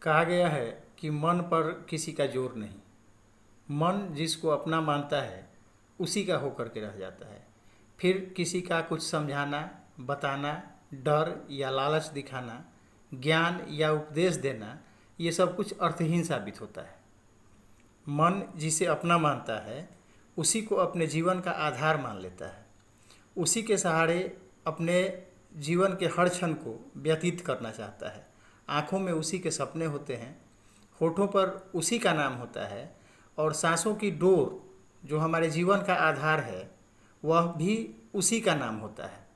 कहा गया है कि मन पर किसी का जोर नहीं। मन जिसको अपना मानता है उसी का होकर के रह जाता है। फिर किसी का कुछ समझाना, बताना, डर या लालच दिखाना, ज्ञान या उपदेश देना, ये सब कुछ अर्थहीन साबित होता है। मन जिसे अपना मानता है उसी को अपने जीवन का आधार मान लेता है। उसी के सहारे अपने जीवन के हर क्षण को व्यतीत करना चाहता है। आँखों में उसी के सपने होते हैं, होठों पर उसी का नाम होता है और सांसों की डोर जो हमारे जीवन का आधार है वह भी उसी का नाम होता है।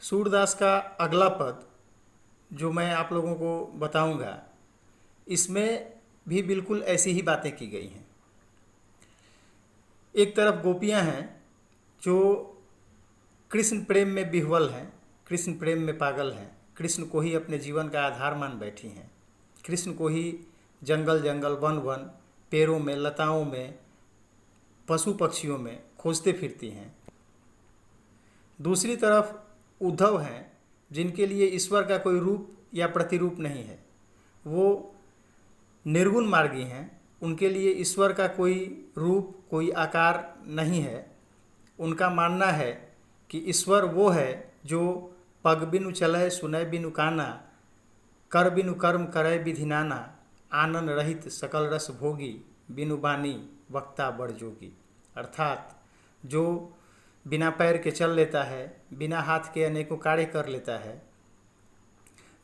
सूरदास का अगला पद जो मैं आप लोगों को बताऊंगा, इसमें भी बिल्कुल ऐसी ही बातें की गई हैं। एक तरफ गोपियां हैं जो कृष्ण प्रेम में विह्वल हैं, कृष्ण प्रेम में पागल हैं, कृष्ण को ही अपने जीवन का आधार मान बैठी हैं, कृष्ण को ही जंगल जंगल, वन वन, पेड़ों में, लताओं में, पशु पक्षियों में खोजते फिरती हैं। दूसरी तरफ उद्धव हैं जिनके लिए ईश्वर का कोई रूप या प्रतिरूप नहीं है। वो निर्गुण मार्गी हैं, उनके लिए ईश्वर का कोई रूप, कोई आकार नहीं है। उनका मानना है कि ईश्वर वो है जो पग बिनु चलय सुनय बिनु काना, कर बिनु कर्म करय विधि नाना, आनंद रहित सकल रस भोगी, बिनु बानी वक्ता बड़ जोगी। अर्थात जो बिना पैर के चल लेता है, बिना हाथ के अनेकों कार्य कर लेता है,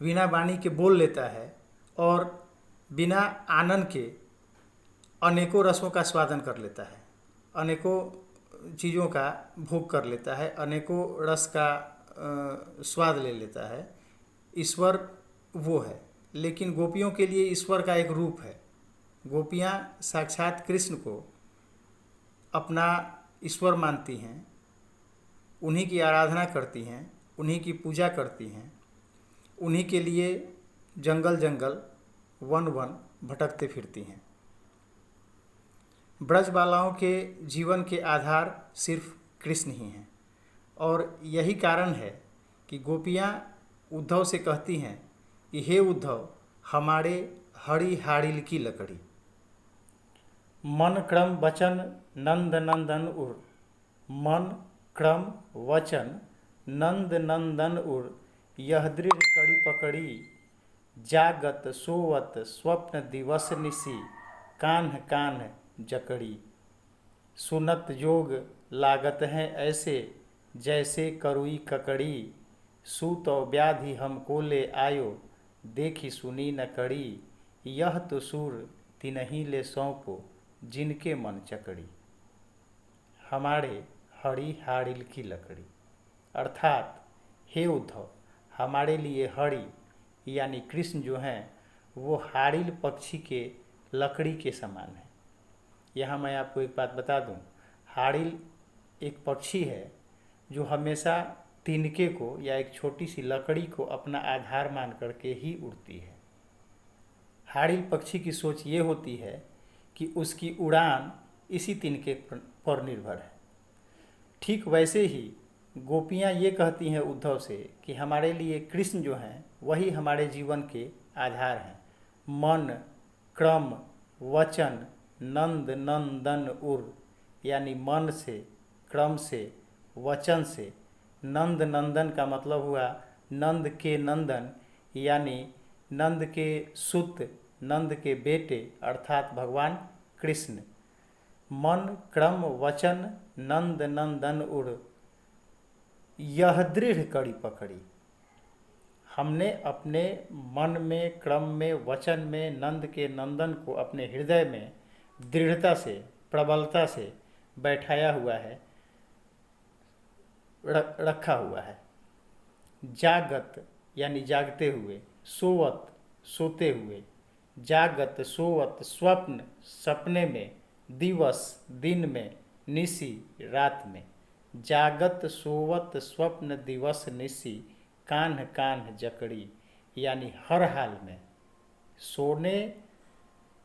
बिना वाणी के बोल लेता है और बिना आनंद के अनेकों रसों का स्वादन कर लेता है, अनेकों चीज़ों का भोग कर लेता है, अनेकों रस का स्वाद ले लेता है, ईश्वर वो है। लेकिन गोपियों के लिए ईश्वर का एक रूप है। गोपियाँ साक्षात कृष्ण को अपना ईश्वर मानती हैं, उन्हीं की आराधना करती हैं, उन्हीं की पूजा करती हैं, उन्हीं के लिए जंगल जंगल, वन वन भटकते फिरती हैं। ब्रजबालाओं के जीवन के आधार सिर्फ कृष्ण ही हैं और यही कारण है कि गोपियाँ उद्धव से कहती हैं कि हे उद्धव, हमारे हरि हाड़िल की लकड़ी। मन क्रम वचन नंद नंदन उर, मन क्रम वचन नंद नंदन उर, यह दृढ़ कड़ी पकड़ी, जागत सोवत स्वप्न दिवस निसी, कान्ह कान्ह जकड़ी। सुनत जोग लागत हैं ऐसे, जैसे करुई ककड़ी, सूतो व्याधि हमको ले आयो, देखी सुनी न कड़ी, यह तो सूर तिनहि ले सौंपो, जिनके मन चकड़ी। हमारे हरि हाड़िल की लकड़ी, अर्थात हे उद्धव, हमारे लिए हरि यानी कृष्ण जो हैं वो हाड़िल पक्षी के लकड़ी के समान है। यहाँ मैं आपको एक बात बता दूँ, हाड़िल एक पक्षी है जो हमेशा तिनके को या एक छोटी सी लकड़ी को अपना आधार मान करके ही उड़ती है। हाड़िल पक्षी की सोच ये होती है कि उसकी उड़ान इसी तिनके पर निर्भर है। ठीक वैसे ही गोपियाँ ये कहती हैं उद्धव से कि हमारे लिए कृष्ण जो हैं वही हमारे जीवन के आधार हैं। मन क्रम वचन नंद नंदन उर, यानी मन से, क्रम से, वचन से। नंद नंदन का मतलब हुआ नंद के नंदन, यानी नंद के सुत, नंद के बेटे अर्थात भगवान कृष्ण। मन क्रम वचन नंद नंदन उड़, यह दृढ़ कड़ी पकड़ी। हमने अपने मन में, क्रम में, वचन में नंद के नंदन को अपने हृदय में दृढ़ता से, प्रबलता से बैठाया हुआ है, रखा हुआ है। जागत यानी जागते हुए, सोवत सोते हुए, जागत सोवत स्वप्न सपने में, दिवस दिन में, निसी रात में। जागत सोवत स्वप्न दिवस निसी, कान्ह कान्ह जकड़ी, यानी हर हाल में, सोने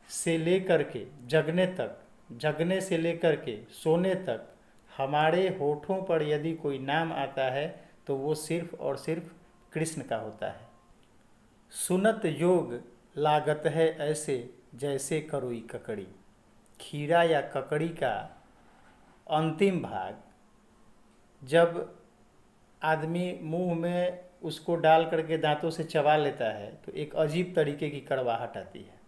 से लेकर के जगने तक, जगने से लेकर के सोने तक हमारे होठों पर यदि कोई नाम आता है तो वो सिर्फ और सिर्फ कृष्ण का होता है। सुनत योग लागत है ऐसे जैसे करोई ककड़ी। खीरा या ककड़ी का अंतिम भाग जब आदमी मुंह में उसको डाल करके दांतों से चबा लेता है तो एक अजीब तरीके की कड़वाहट आती है,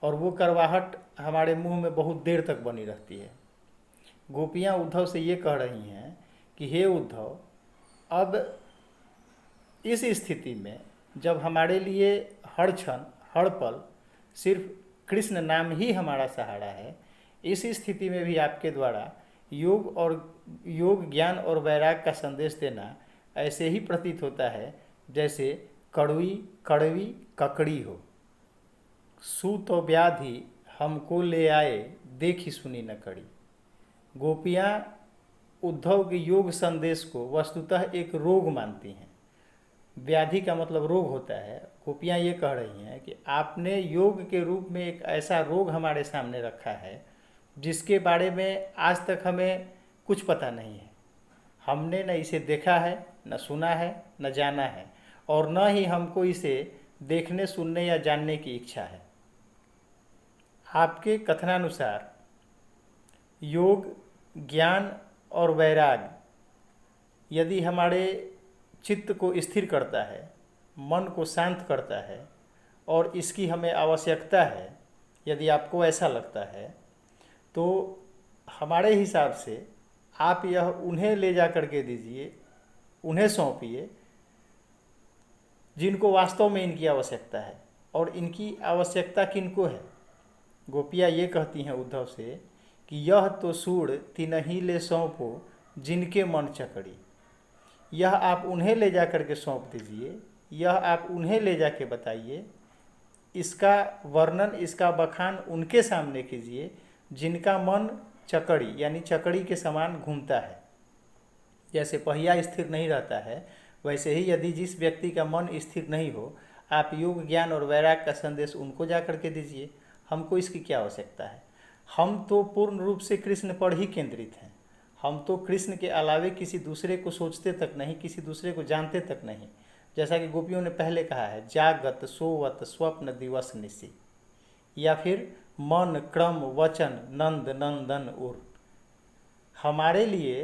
और वो कड़वाहट हमारे मुंह में बहुत देर तक बनी रहती है। गोपियाँ उद्धव से ये कह रही हैं कि हे उद्धव, अब इस स्थिति में जब हमारे लिए हर क्षण हर पल सिर्फ कृष्ण नाम ही हमारा सहारा है, इस स्थिति में भी आपके द्वारा योग ज्ञान और वैराग का संदेश देना ऐसे ही प्रतीत होता है जैसे कड़वी ककड़ी हो। सू तो व्याधि हमको ले आए, देखी सुनी न कड़ी। गोपियाँ उद्धव के योग संदेश को वस्तुतः एक रोग मानती हैं। व्याधि का मतलब रोग होता है। गोपियाँ ये कह रही हैं कि आपने योग के रूप में एक ऐसा रोग हमारे सामने रखा है जिसके बारे में आज तक हमें कुछ पता नहीं है। हमने न इसे देखा है, न सुना है, न जाना है, और न ही हमको इसे देखने, सुनने या जानने की इच्छा है। आपके कथनानुसार योग, ज्ञान और वैराग यदि हमारे चित्त को स्थिर करता है, मन को शांत करता है, और इसकी हमें आवश्यकता है, यदि आपको ऐसा लगता है तो हमारे हिसाब से आप यह उन्हें ले जा करके दीजिए, उन्हें सौंपिए जिनको वास्तव में इनकी आवश्यकता है। और इनकी आवश्यकता किनको है? गोपियाँ ये कहती हैं उद्धव से कि यह तो सूढ़ तिनहि ले सौंपो जिनके मन चकड़ी। यह आप उन्हें ले जा करके सौंप दीजिए, यह आप उन्हें ले जा के बताइए, इसका वर्णन, इसका बखान उनके सामने कीजिए जिनका मन चकड़ी यानी चकड़ी के समान घूमता है। जैसे पहिया स्थिर नहीं रहता है, वैसे ही यदि जिस व्यक्ति का मन स्थिर नहीं हो, आप योग, ज्ञान और वैराग का संदेश उनको जा करके दीजिए। हमको इसकी क्या आवश्यकता है? हम तो पूर्ण रूप से कृष्ण पर ही केंद्रित हैं। हम तो कृष्ण के अलावे किसी दूसरे को सोचते तक नहीं, किसी दूसरे को जानते तक नहीं। जैसा कि गोपियों ने पहले कहा है, जागत सोवत स्वप्न दिवस निशि, या फिर मन क्रम वचन नंद नंदन उर। हमारे लिए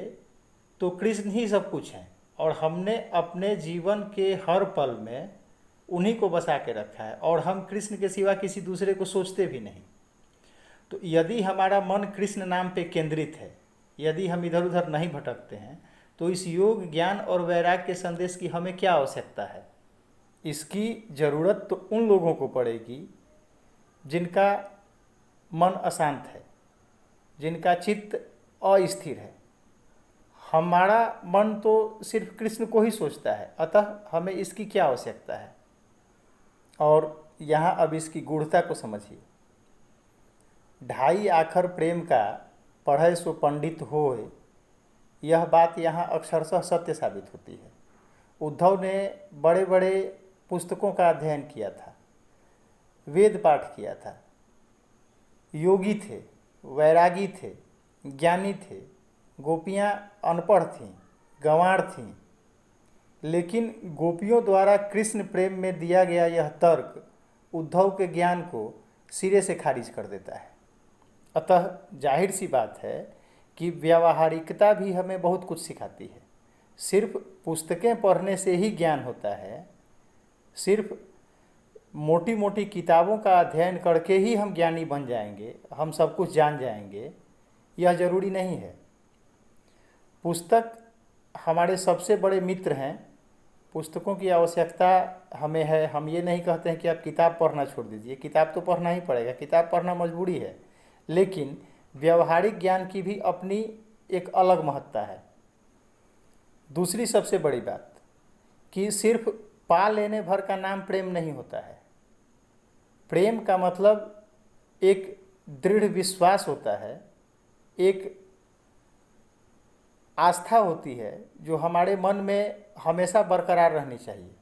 तो कृष्ण ही सब कुछ है, और हमने अपने जीवन के हर पल में उन्हीं को बसा के रखा है, और हम कृष्ण के सिवा किसी दूसरे को सोचते भी नहीं। तो यदि हमारा मन कृष्ण नाम पे केंद्रित है, यदि हम इधर उधर नहीं भटकते हैं, तो इस योग, ज्ञान और वैराग के संदेश की हमें क्या आवश्यकता है? इसकी ज़रूरत तो उन लोगों को पड़ेगी जिनका मन अशांत है, जिनका चित्त अस्थिर है। हमारा मन तो सिर्फ कृष्ण को ही सोचता है, अतः हमें इसकी क्या आवश्यकता है? और यहाँ अब इसकी गूढ़ता को समझिए। ढाई आखर प्रेम का पढ़े सो पंडित होए, यह बात यहाँ अक्षरशः सत्य साबित होती है। उद्धव ने बड़े बड़े पुस्तकों का अध्ययन किया था, वेद पाठ किया था, योगी थे, वैरागी थे, ज्ञानी थे। गोपियाँ अनपढ़ थीं, गंवार थीं, लेकिन गोपियों द्वारा कृष्ण प्रेम में दिया गया यह तर्क उद्धव के ज्ञान को सिरे से खारिज कर देता है। अतः जाहिर सी बात है कि व्यावहारिकता भी हमें बहुत कुछ सिखाती है। सिर्फ पुस्तकें पढ़ने से ही ज्ञान होता है, सिर्फ मोटी मोटी किताबों का अध्ययन करके ही हम ज्ञानी बन जाएंगे, हम सब कुछ जान जाएंगे, यह जरूरी नहीं है। पुस्तक हमारे सबसे बड़े मित्र हैं। पुस्तकों की आवश्यकता हमें है। हम ये नहीं कहते हैं कि आप किताब पढ़ना छोड़ दीजिए, किताब तो पढ़ना ही पड़ेगा, किताब पढ़ना मजबूरी है, लेकिन व्यवहारिक ज्ञान की भी अपनी एक अलग महत्ता है। दूसरी सबसे बड़ी बात कि सिर्फ पा लेने भर का नाम प्रेम नहीं होता है। प्रेम का मतलब एक दृढ़ विश्वास होता है, एक आस्था होती है जो हमारे मन में हमेशा बरकरार रहनी चाहिए।